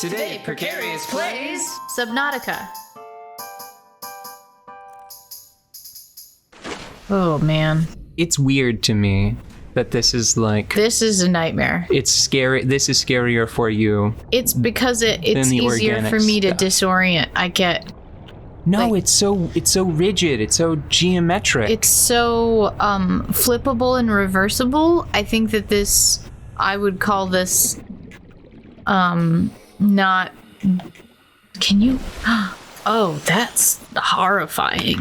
Today, Precarious plays Subnautica. Oh man. It's weird to me that this is like... This is a nightmare. It's scary. This is scarier for you. It's because it's easier for me to disorient. I get... No, like, it's so rigid. It's so geometric. It's so flippable and reversible. I think that this... I would call this... not... Can you... Oh, that's horrifying.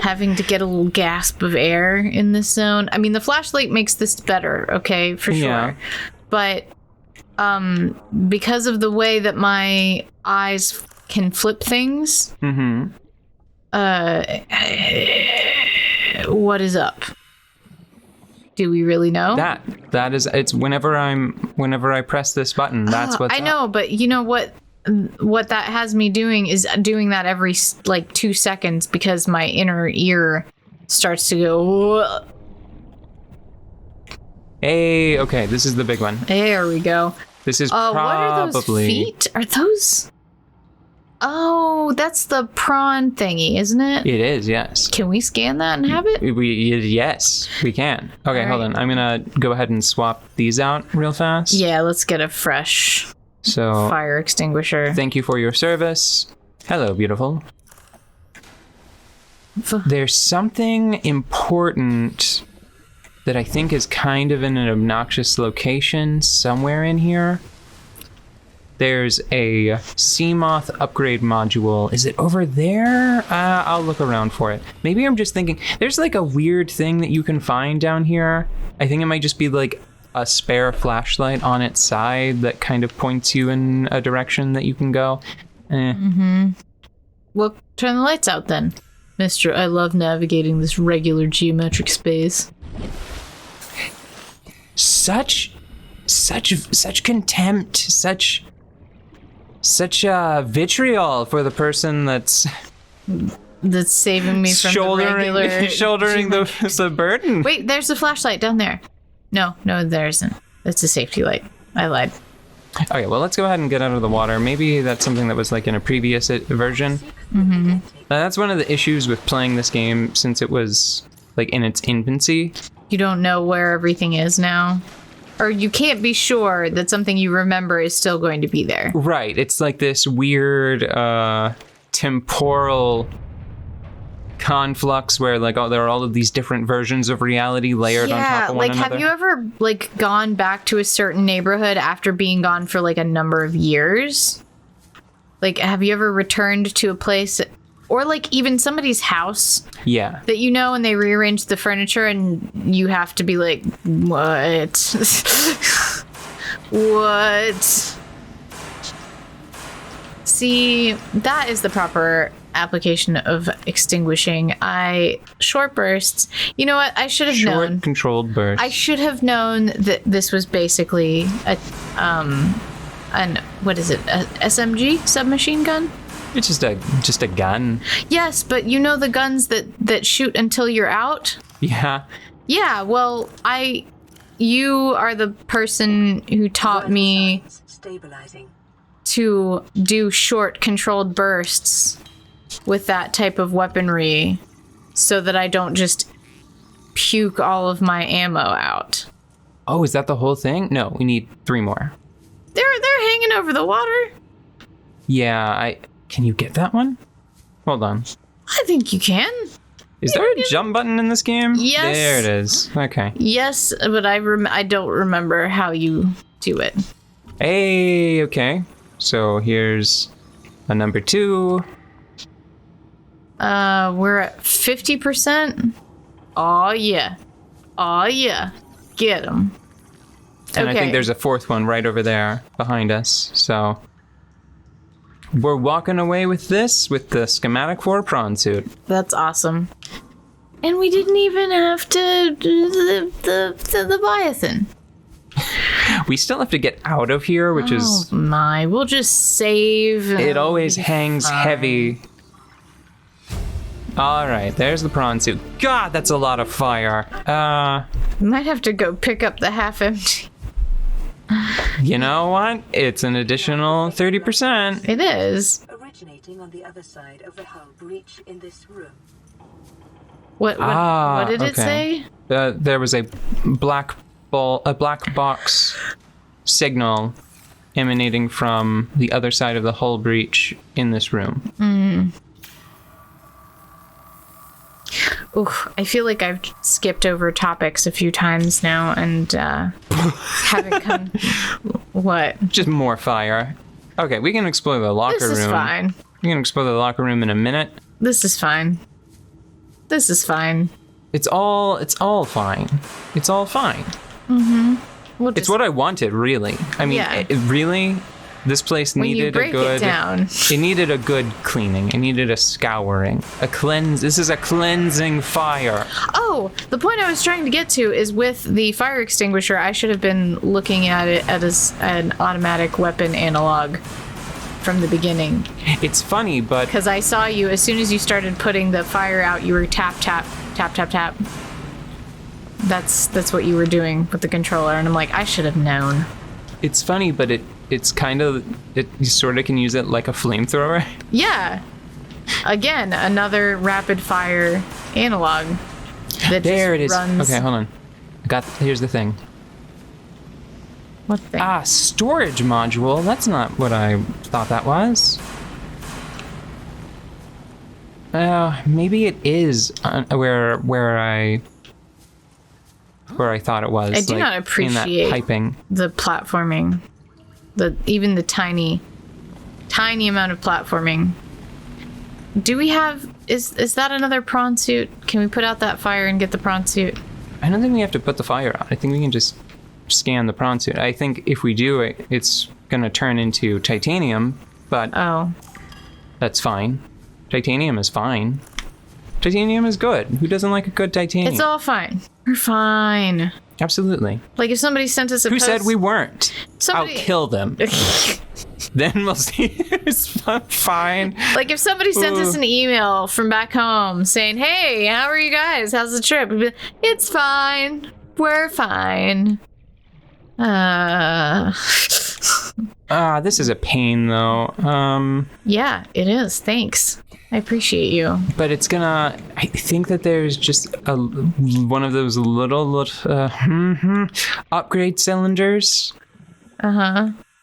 Having to get a little gasp of air in this zone. I mean, the flashlight makes this better, okay, for sure. Yeah. But because of the way that my eyes can flip things, what is up? Do we really know? That is, it's whenever I press this button, that's what's I know, but you know what that has me doing is doing that every like 2 seconds because my inner ear starts to go. Whoa. Hey, okay, this is the big one. There we go. This is probably... What are those feet? Are those... Oh, that's the prawn thingy, isn't it? It is, yes. Can we scan that and have it? Yes, we can. Okay, right. Hold on. I'm gonna go ahead and swap these out real fast. Yeah, let's get a fresh fire extinguisher. Thank you for your service. Hello, beautiful. There's something important that I think is kind of in an obnoxious location somewhere in here. There's a Seamoth upgrade module. Is it over there? I'll look around for it. Maybe I'm just thinking, there's like a weird thing that you can find down here. I think it might just be like a spare flashlight on its side that kind of points you in a direction that you can go. Well, turn the lights out then. Mister, I love navigating this regular geometric space. Such contempt, such vitriol for the person that's saving me from shouldering the burden. Wait, there's a flashlight down there. No, there isn't. That's a safety light. I lied. Okay, well, let's go ahead and get out of the water. Maybe that's something that was like in a previous version. That's one of the issues with playing this game since it was like in its infancy. You don't know where everything is now. Or you can't be sure that something you remember is still going to be there. Right. It's like this weird temporal conflux where like there are all of these different versions of reality layered on top of one another. Have you ever like gone back to a certain neighborhood after being gone for like a number of years? Like, have you ever returned to a place or like even somebody's house? Yeah. That you know, and they rearrange the furniture and you have to be like, what? What? See, that is the proper application of extinguishing. Short bursts. You know what? I should have known. Short controlled bursts. I should have known that this was basically a what is it? A SMG submachine gun? It's just a gun. Yes, but you know the guns that shoot until you're out? Yeah. Yeah, well, you are the person who taught me to do short controlled bursts with that type of weaponry so that I don't just puke all of my ammo out. Oh, is that the whole thing? No, we need 3 more. They're hanging over the water. Yeah, Can you get that one? Hold on. I think you can. Is there a jump button in this game? Yes. There it is. Okay. Yes, but I don't remember how you do it. Hey, okay. So here's a number 2. We're at 50%. Oh yeah. Get him. And okay. I think there's a 4th one right over there behind us. So we're walking away with this, with the schematic for a prawn suit. That's awesome. And we didn't even have to do the Leviathan. We still have to get out of here, which is... Oh my, we'll just save. It always hangs heavy. Alright, there's the prawn suit. God, that's a lot of fire. Might have to go pick up the half-empty. You know what? It's an additional 30%. It is. Originating on the other side of the hull breach in this room. What did it say? There was a black box signal emanating from the other side of the hull breach in this room. Ooh, I feel like I've skipped over topics a few times now and haven't come. What? Just more fire. Okay, we can explore the locker room. This is fine. We can explore the locker room in a minute. This is fine. This is fine. It's all fine. It's all fine. It's what I wanted, really. I mean, Yeah. really, this place When you needed break a good. it down. It needed a good cleaning. It needed a scouring, a cleanse. This is a cleansing fire. Oh, the point I was trying to get to is with the fire extinguisher, I should have been looking at it as an automatic weapon analog from the beginning. It's funny, but Because I saw you, as soon as you started putting the fire out, you were tap, tap, tap, tap, tap. That's what you were doing with the controller, and I'm like, I should have known. it's funny, but it's kind of you sort of can use it like a flamethrower. Yeah. Again, another rapid fire analog that There just it is. runs. Okay, hold on. Here's the thing. What thing? Storage module. That's not what I thought that was. Maybe it is where I thought it was. I do not in appreciate that piping. the platforming, even the tiny amount of platforming. Do we have? Is that another prawn suit? Can we put out that fire and get the prawn suit? I don't think we have to put the fire out. I think we can just scan the prawn suit. I think if we do it, it's gonna turn into titanium, but Oh, that's fine. Titanium is fine. Titanium is good. Who doesn't like a good titanium? it's all fine. We're fine. Absolutely. Like if somebody sent us a Who post, said we weren't? Somebody- I'll kill them. Then we'll see. It's fine. Like if somebody sent us an email from back home saying, "Hey, how are you guys? How's the trip?" We'd be like, it's fine. We're fine. This is a pain though. Yeah, it is. Thanks. I appreciate you. But it's gonna. I think that there's just one of those little upgrade cylinders.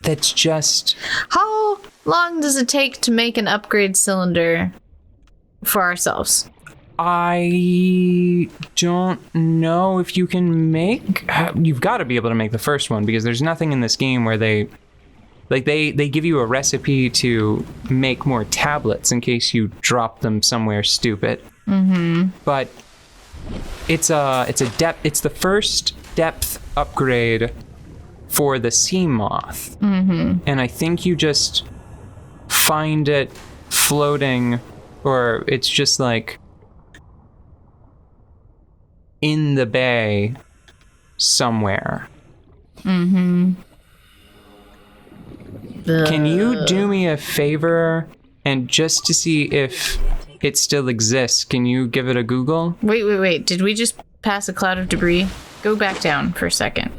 That's just. How long does it take to make an upgrade cylinder for ourselves? I don't know if you can make. You've got to be able to make the first one because there's nothing in this game where they give you a recipe to make more tablets in case you drop them somewhere stupid. But it's the first depth upgrade for the sea moth, and I think you just find it floating, or it's just like in the bay somewhere. Can you do me a favor and just to see if it still exists, can you give it a Google? Wait. Did we just pass a cloud of debris? Go back down for a second.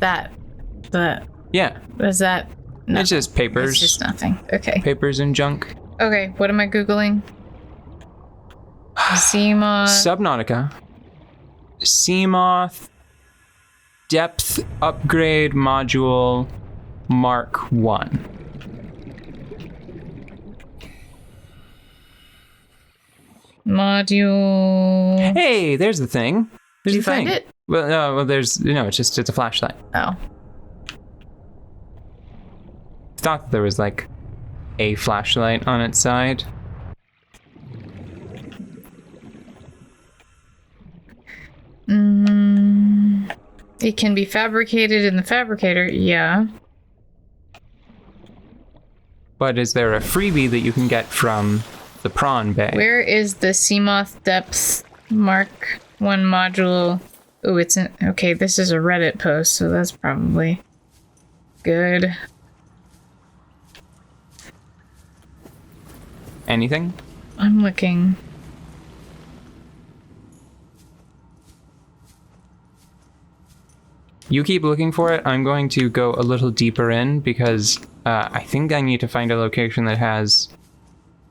Yeah, Was that? No, it's just papers. it's just nothing. Okay. Papers and junk. Okay, what am I Googling? Seamoth. Subnautica. Seamoth. Depth upgrade module Mark 1. Module. Hey, there's the thing. There's Did you the thing. find it? Well, there's it's a flashlight. Oh. Thought that there was like a flashlight on its side. It can be fabricated in the fabricator. Yeah. But is there a freebie that you can get from the prawn bay? Where is the Seamoth Depth Mark 1 module? Oh, it's in. Okay, this is a Reddit post, so that's probably good. Anything? I'm looking. You keep looking for it. I'm going to go a little deeper in because I think I need to find a location that has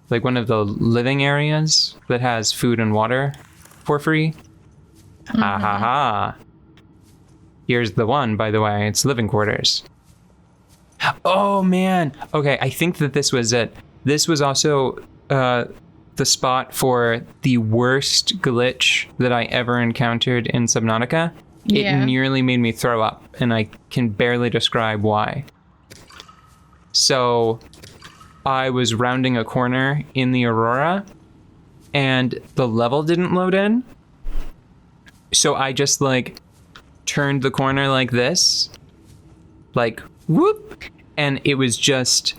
like one of the living areas that has food and water for free. Ha ha ha. Here's the one, by the way. It's living quarters. Oh, man. Okay, I think that this was it. This was also the spot for the worst glitch that I ever encountered in Subnautica. Yeah. It nearly made me throw up, and I can barely describe why. So, I was rounding a corner in the Aurora, and the level didn't load in. So I just, like, turned the corner like this. Like, whoop! And it was just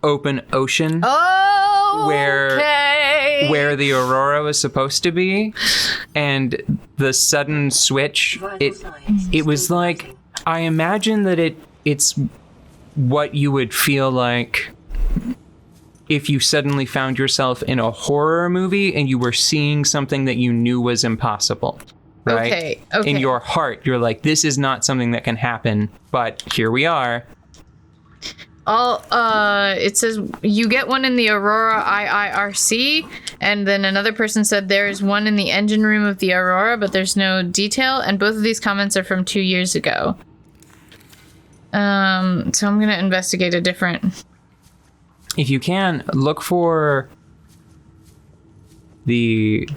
open ocean. Oh, Where the Aurora was supposed to be, and the sudden switch, it was like, I imagine that it's what you would feel like if you suddenly found yourself in a horror movie and you were seeing something that you knew was impossible, right? Okay. In your heart, you're like, this is not something that can happen, but here we are. It says you get one in the Aurora IIRC, and then another person said there is one in the engine room of the Aurora, but there's no detail, and both of these comments are from 2 years ago. So I'm gonna investigate a different... If you can, look for it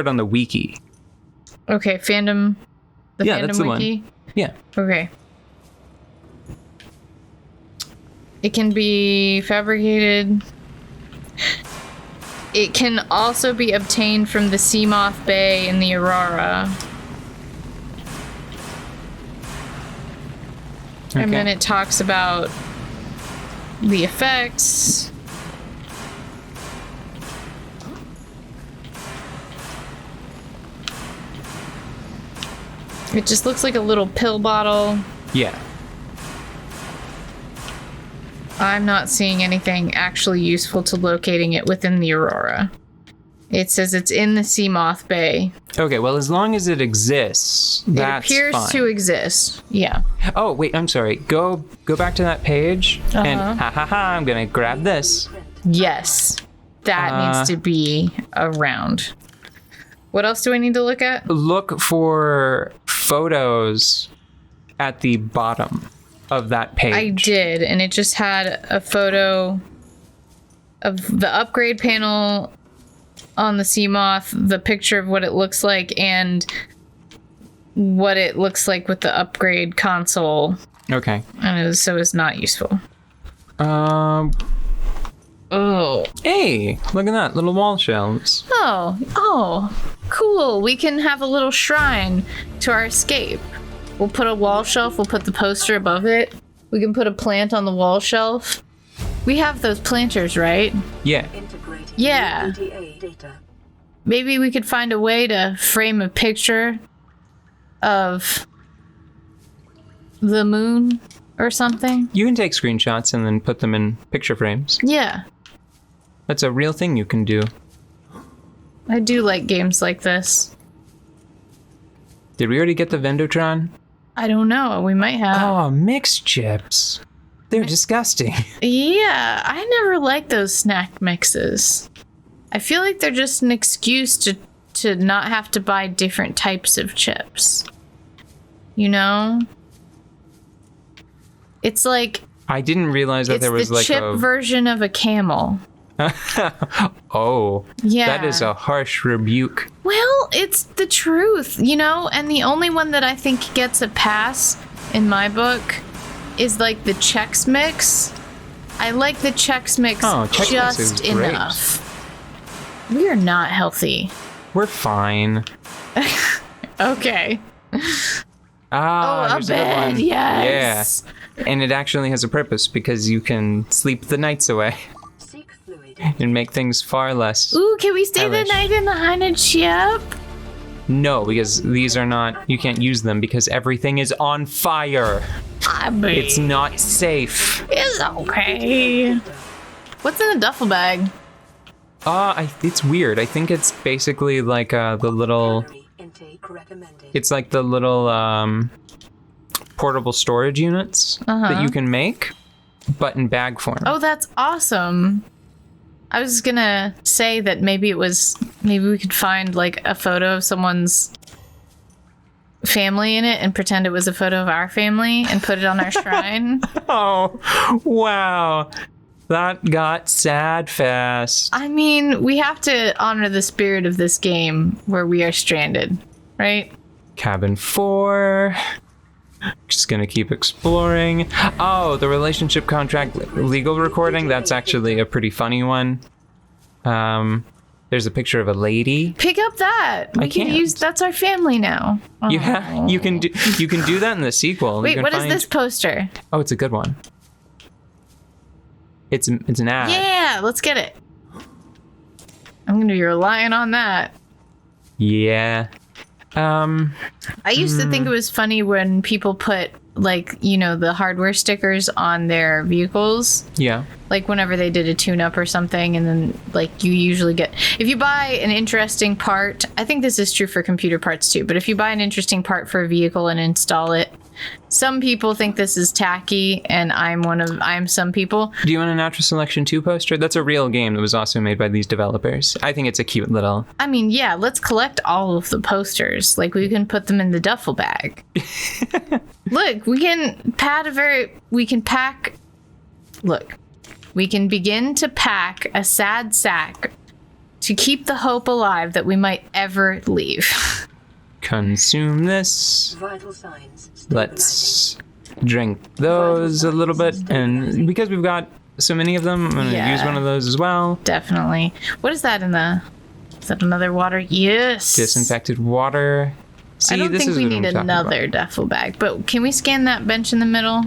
on the wiki. Okay, fandom... Yeah, fandom that's the wiki? one. Yeah. Okay. It can be fabricated. It can also be obtained from the Seamoth Bay in the Aurora. Okay. And then it talks about the effects. It just looks like a little pill bottle. Yeah. I'm not seeing anything actually useful to locating it within the Aurora. It says it's in the Seamoth Bay. Okay, well, as long as it exists, that's It appears fine. to exist. Yeah. Oh, wait, I'm sorry. Go back to that page, and Uh-huh. I'm gonna grab this. Yes. That needs to be around. What else do I need to look at? Look for photos at the bottom of that page. I did, and it just had a photo of the upgrade panel on the Seamoth, the picture of what it looks like, and what it looks like with the upgrade console. Okay. And so it's not useful. Oh. Hey, look at that, little wall shelves. Oh, cool. We can have a little shrine to our escape. We'll put a wall shelf, we'll put the poster above it. We can put a plant on the wall shelf. We have those planters, right? Yeah. Integrating Yeah. EDA data. Maybe we could find a way to frame a picture of the moon or something. You can take screenshots and then put them in picture frames. Yeah. That's a real thing you can do. I do like games like this. Did we already get the Vendotron? I don't know. We might have. Oh, mixed chips. They're disgusting. Yeah, I never liked those snack mixes. I feel like they're just an excuse to not have to buy different types of chips. You know? It's like I didn't realize that it's there was the like chip a... version of a camel. Oh. Yeah. That is a harsh rebuke. Well, it's the truth, you know? And the only one that I think gets a pass in my book is like the Chex Mix. I like the Chex Mix Chex Mix is just great. enough. We are not healthy. We're fine. Okay. Ah, a here's a good bed, one. yes. Yeah. And it actually has a purpose because you can sleep the nights away Seek fluid. and make things far less. Ooh, can we stay the Hellish. night in the haunted ship? No, because these are not, you can't use them because everything is on fire. I mean, It's not safe. it's okay. What's in the duffel bag? It's weird. I think it's basically like the little Calorie intake Work recommended. It's like the little portable storage units that you can make, but in bag form. Oh, that's awesome. I was gonna say that maybe we could find like a photo of someone's family in it and pretend it was a photo of our family and put it on our shrine. Oh, wow. That got sad fast. I mean, we have to honor the spirit of this game where we are stranded, right? Cabin 4. Just gonna keep exploring. Oh, the relationship contract legal recording. That's actually a pretty funny one. There's a picture of a lady. Pick up that. We can use that's our family now. Yeah, you can do that in the sequel. Wait, what is this poster? Oh, it's a good one. It's an ad. Yeah, let's get it. I'm gonna be relying on that. Yeah. I used to think it was funny when people put, like, you know, the hardware stickers on their vehicles. Yeah. Like, whenever they did a tune-up or something, and then, like, you usually get... If you buy an interesting part... I think this is true for computer parts, too, but if you buy an interesting part for a vehicle and install it, some people think this is tacky, and I'm some people. Do you want a Natural Selection 2 poster? That's a real game that was also made by these developers. I think it's a cute little... I mean, yeah, let's collect all of the posters. Like, we can put them in the duffel bag. Look, we can begin to pack a sad sack to keep the hope alive that we might ever leave. Consume this. Vital signs. Let's drink those a little bit. And because we've got so many of them, I'm going to use one of those as well. Definitely. What is that is that another water? Yes. Disinfected water. See, I don't this think is we what I'm need talking another about. duffel bag, but can we scan that bench in the middle?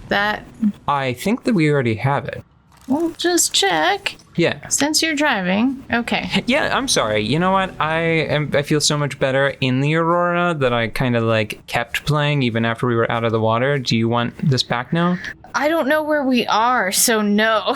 That? I think that we already have it. We'll just check. Yeah. Since you're driving. Okay. Yeah, I'm sorry. You know what? I feel so much better in the Aurora that I kind of like kept playing even after we were out of the water. Do you want this back now? I don't know where we are, so no.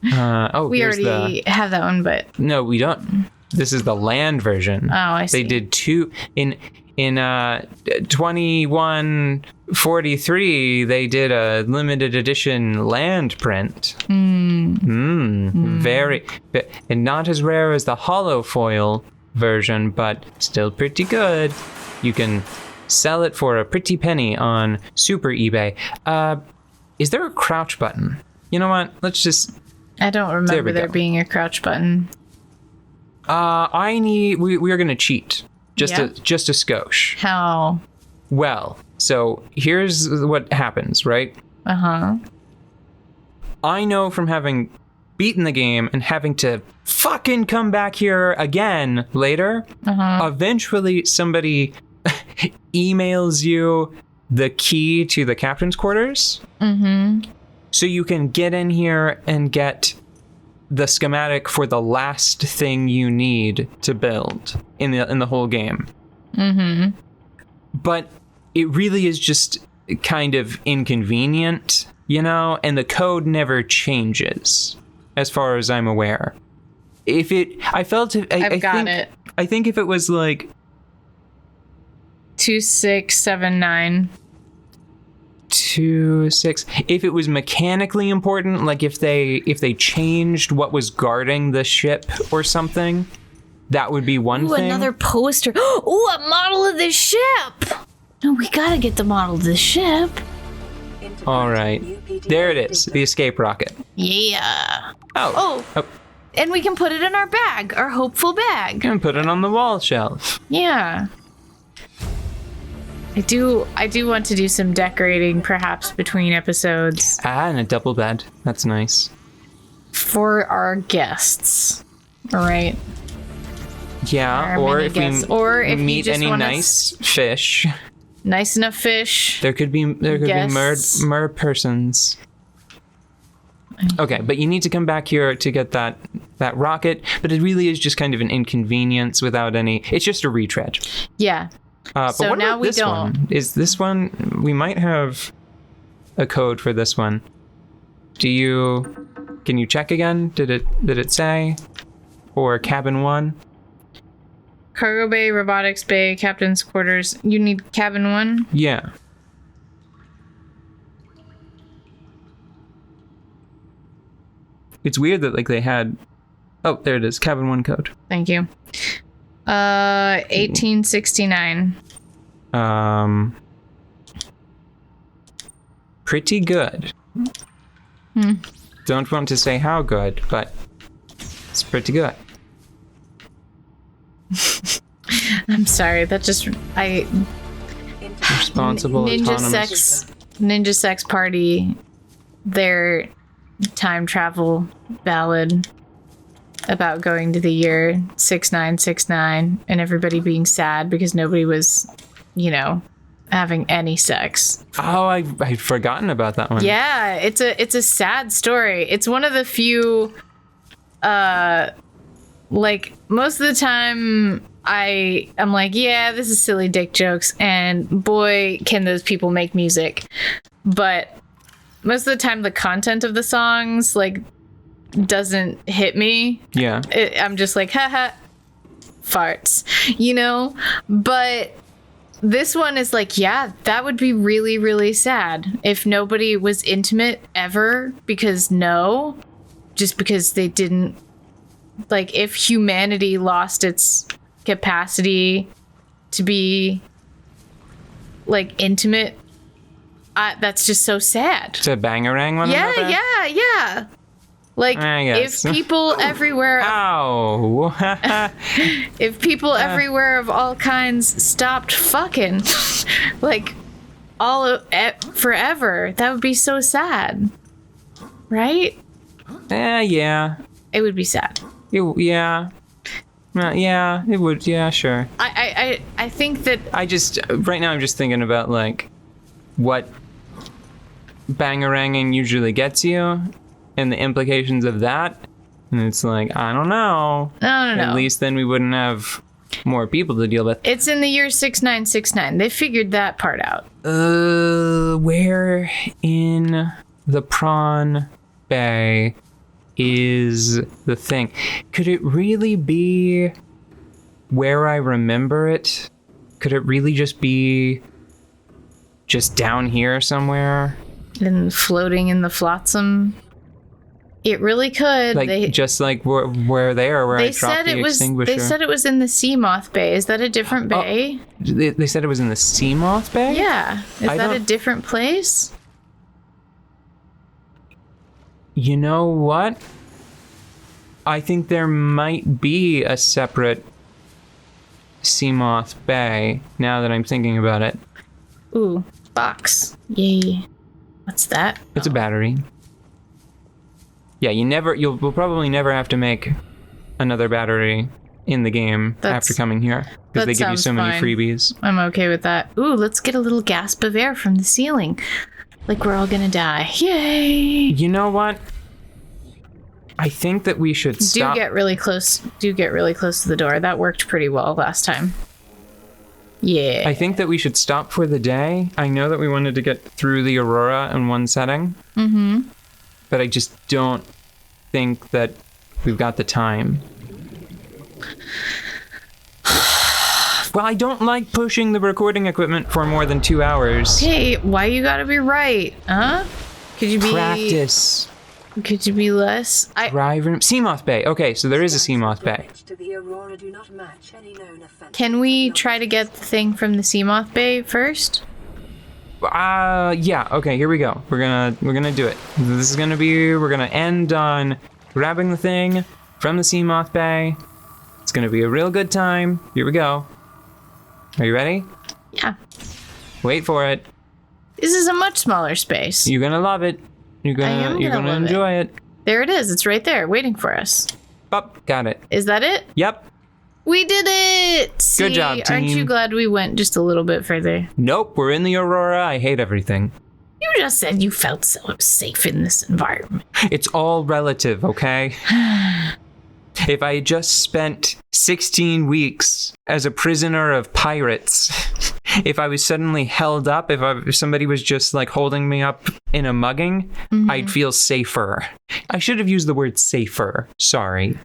We already have that one, but... No, we don't. This is the land version. Oh, I see. They did two in 2143. They did a limited edition land print. Very, and not as rare as the hollow foil version, but still pretty good. You can sell it for a pretty penny on Super eBay. Is there a crouch button? You know what? Let's just... I don't remember there being a crouch button. We are gonna cheat. Just a skosh. How? Well, so here's what happens, right? Uh-huh. I know from having beaten the game and having to fucking come back here again later, eventually somebody emails you the key to the captain's quarters. So you can get in here and get the schematic for the last thing you need to build in the whole game. But it really is just kind of inconvenient, you know, and the code never changes as far as I'm aware. I think if it was like 2679. 26. If it was mechanically important, like if they changed what was guarding the ship or something, that would be one thing. Another poster. Ooh, a model of the ship. No, we gotta get the model of the ship. All right, there it is, the escape rocket. Yeah. Oh. And we can put it in our bag, our hopeful bag. And put it on the wall shelf. Yeah. I do want to do some decorating, perhaps between episodes. And a double bed. That's nice. For our guests. All right. Yeah, or if we meet any nice fish. Nice enough fish. There could be mer persons. Okay, but you need to come back here to get that rocket. But it really is just kind of an inconvenience without any. It's just a retread. Yeah. But so what now about we this don't. one? Is this one? We might have a code for this one. Can you check again? Did it say? Or cabin 1? Cargo bay, robotics bay, captain's quarters. You need cabin 1? Yeah. It's weird that like they had. Oh, there it is. Cabin 1 code. Thank you. 1869. Pretty good. Don't want to say how good, but it's pretty good. I'm sorry. That just Responsible, autonomous. Ninja sex party. Their time travel ballad about going to the year 6969 and everybody being sad because nobody was, having any sex. Oh, I'd forgotten about that one. Yeah, it's a sad story. It's one of the few most of the time I'm like, yeah, this is silly dick jokes, and boy, can those people make music. But most of the time the content of the songs doesn't hit me. Yeah. I'm just like, haha, farts, But this one is like, yeah, that would be really, really sad if nobody was intimate ever, because they didn't, if humanity lost its capacity to be, intimate, that's just so sad. It's a bangarang one? Yeah. If people everywhere... Ow! if people everywhere of all kinds stopped fucking, forever, that would be so sad. Right? Yeah. It would be sad. Yeah. Yeah, it would. Yeah, sure. I think that... Right now I'm just thinking about, what bangaranging usually gets you and the implications of that. And it's I don't know. No. At least then we wouldn't have more people to deal with. It's in the year 6969. They figured that part out. Where in the prawn bay is the thing? Could it really be where I remember it? Could it really just be just down here somewhere? And floating in the flotsam? It really could. Where I dropped the extinguisher. They said it was in the Seamoth Bay. Is that a different bay? They said it was in the Seamoth Bay? Yeah. Is that a different place? You know what? I think there might be a separate Seamoth Bay, now that I'm thinking about it. Ooh, box. Yay. What's that? It's a battery. Yeah, we'll probably never have to make another battery in the game after coming here, because they give you so many freebies. I'm okay with that. Ooh, let's get a little gasp of air from the ceiling. We're all gonna die. Yay! You know what? I think that we should stop. Do get really close to the door. That worked pretty well last time. Yeah. I think that we should stop for the day. I know that we wanted to get through the Aurora in one setting. Mm-hmm. But I just don't think that we've got the time. Well, I don't like pushing the recording equipment for more than 2 hours. Hey, why you gotta be right? Huh? Could you be... Practice. Could you be less? Drive room. Seamoth Bay. Okay, so there is a Seamoth Bay. Can we try to get the thing from the Seamoth Bay first? Yeah. Okay, here we go. We're gonna do it. We're gonna end on grabbing the thing from the Seamoth Bay. It's gonna be a real good time. Here we go. Are you ready? Yeah. Wait for it. This is a much smaller space. You're gonna love it. You're gonna enjoy it. There it is. It's right there, waiting for us. Oh, got it. Is that it? Yep. We did it! See, good job, team. Aren't you glad we went just a little bit further? Nope, we're in the Aurora. I hate everything. You just said you felt so safe in this environment. It's all relative, okay? If I had just spent 16 weeks as a prisoner of pirates, if I was suddenly held up, if somebody was just holding me up in a mugging, I'd feel safer. I should have used the word safer. Sorry.